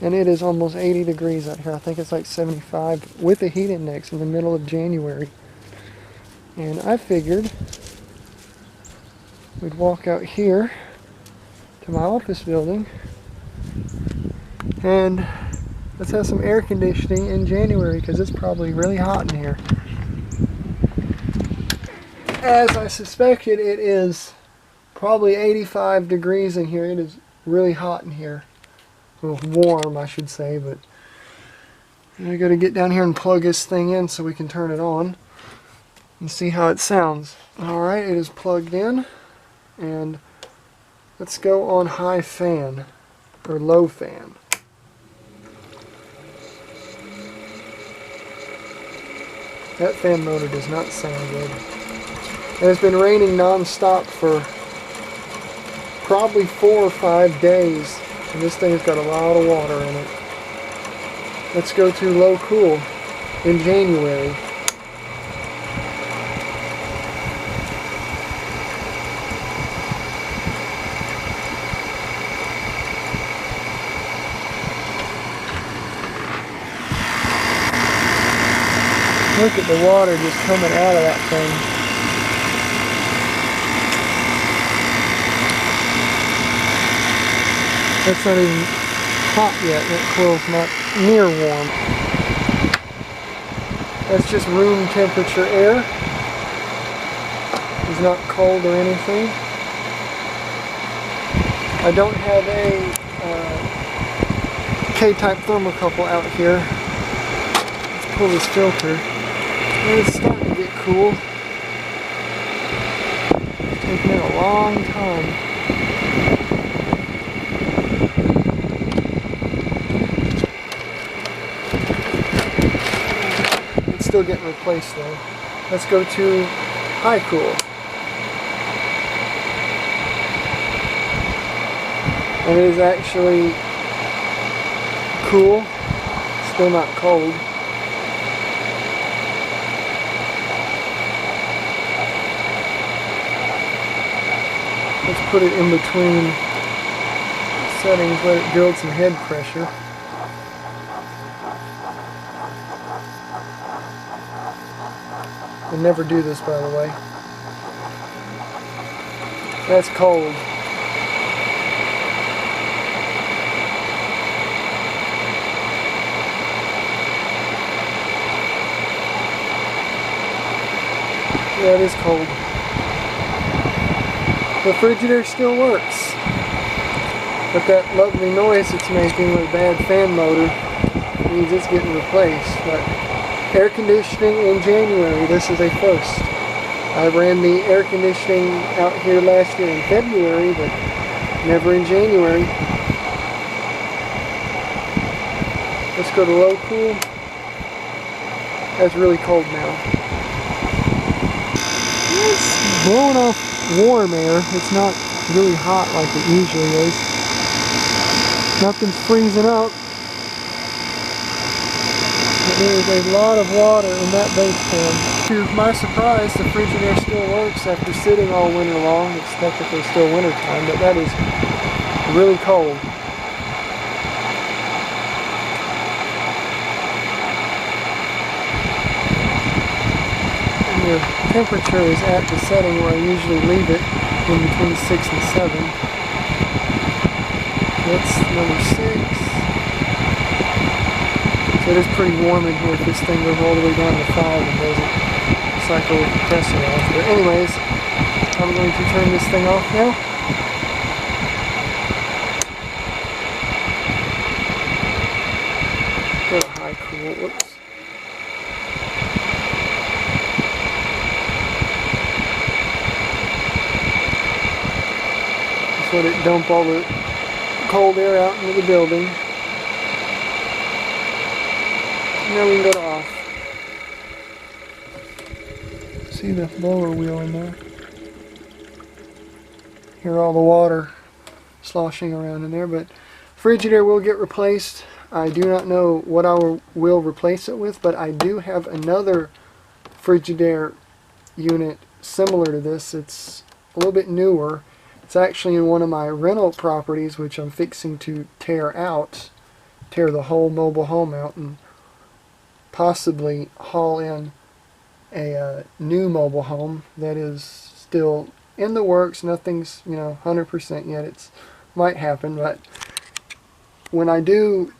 And it is almost 80 degrees out here. I think it's like 75 with a heat index in the middle of January. And I figured we'd walk out here to my office building and let's have some air conditioning in January because it's probably really hot in here. As I suspected, it is probably 85 degrees in here. It is really hot in here. Well, warm, I should say, but I got to get down here and plug this thing in so we can turn it on and see how it sounds. Alright, it is plugged in, and let's go on high fan, or low fan. That fan motor does not sound good. And it's been raining non-stop for probably 4 or 5 days. And this thing's got a lot of water in it. Let's go to low cool in January. Look at the water just coming out of that thing. It's not even hot yet. That coil's not near warm. That's just room temperature air. It's not cold or anything. I don't have a K-type thermocouple out here. Let's pull this filter. And it's starting to get cool. It's taking it a long time. Still getting replaced though. Let's go to high cool. And it is actually cool, still not cold. Let's put it in between settings, let it build some head pressure. I never do this, by the way. That's cold. Yeah, it is cold. The Frigidaire still works. But that lovely noise it's making with a bad fan motor means it's getting replaced. But air conditioning in January, this is a first. I ran the air conditioning out here last year in February, but never in January. Let's go to low cool. That's really cold now. It's blowing off warm air. It's not really hot like it usually is. Nothing's freezing up. There is a lot of water in that base fan. To my surprise, the Frigidaire still works after sitting all winter long. It's technically still winter time, but that is really cold. And the temperature is at the setting where I usually leave it, in between 6 and 7. That's number 6. So it is pretty warm in here if this thing goes all the way down to 5 and doesn't cycle the compressor off. But anyways, I'm going to turn this thing off now. Go to high cool. Whoops. Just let it dump all the cold air out into the building. Now we can go to off. See the blower wheel in there? Hear all the water sloshing around in there, but Frigidaire will get replaced. I do not know what I will replace it with, but I do have another Frigidaire unit similar to this. It's a little bit newer. It's actually in one of my rental properties, which I'm fixing to tear out tear the whole mobile home out and possibly haul in a new mobile home that is still in the works. Nothing's 100% yet. It's might happen, but when I do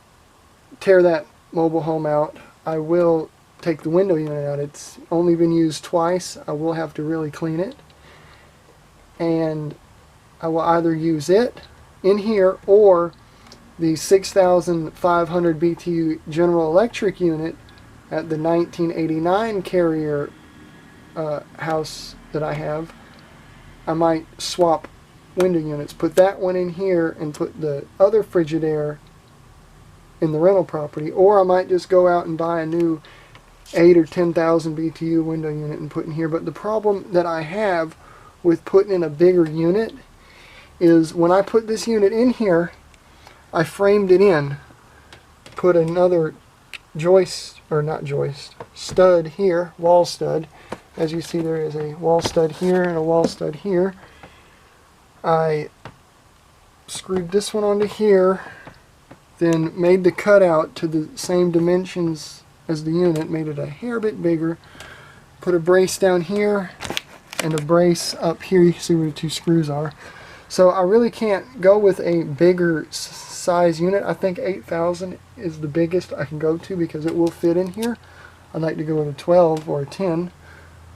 tear that mobile home out, I will take the window unit out. It's only been used twice. I will have to really clean it, and I will either use it in here or the 6,500 BTU General Electric unit at the 1989 Carrier house that I have. I might swap window units, put that one in here and put the other Frigidaire in the rental property, or I might just go out and buy a new 8 or 10,000 BTU window unit and put in here. But the problem that I have with putting in a bigger unit is when I put this unit in here, I framed it in, put another stud here, wall stud. As you see, there is a wall stud here and a wall stud here. I screwed this one onto here, then made the cutout to the same dimensions as the unit, made it a hair bit bigger, put a brace down here and a brace up here. You can see where the two screws are. So I really can't go with a bigger size unit. I think 8,000 is the biggest I can go to because it will fit in here. I'd like to go with a 12 or a 10,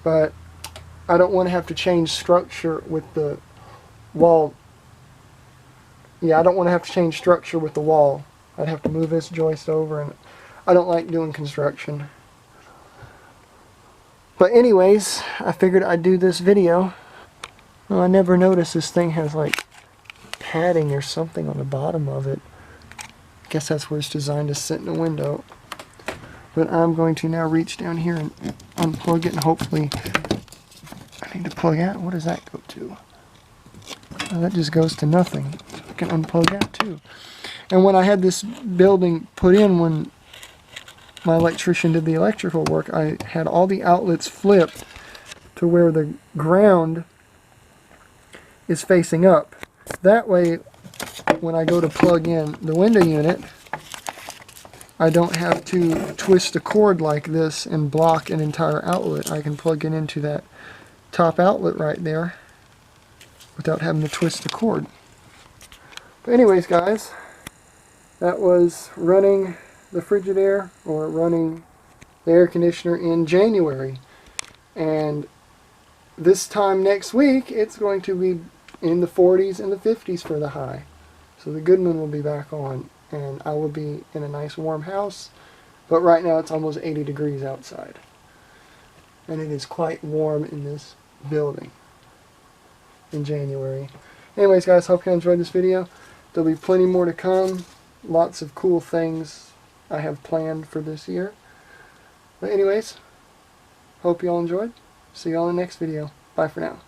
but I don't want to have to change structure with the wall. Yeah, I don't want to have to change structure with the wall. I'd have to move this joist over, and I don't like doing construction. But anyways, I figured I'd do this video. Well, I never noticed this thing has like padding or something on the bottom of it. I guess that's where it's designed to sit in the window. But I'm going to now reach down here and unplug it, and hopefully I need to plug out. What does that go to? Oh, that just goes to nothing. So I can unplug that too. And when I had this building put in, when my electrician did the electrical work, I had all the outlets flipped to where the ground is facing up. That way, when I go to plug in the window unit, I don't have to twist a cord like this and block an entire outlet. I can plug it into that top outlet right there without having to twist the cord. But anyways, guys, that was running the Frigidaire, or running the air conditioner in January. And this time next week, it's going to be in the 40s and the 50s for the high. So the Goodman will be back on, and I will be in a nice warm house. But right now it's almost 80 degrees outside, and it is quite warm in this building in January. Anyways, guys, hope you enjoyed this video. There'll be plenty more to come. Lots of cool things I have planned for this year. But anyways, hope you all enjoyed. See you all in the next video. Bye for now.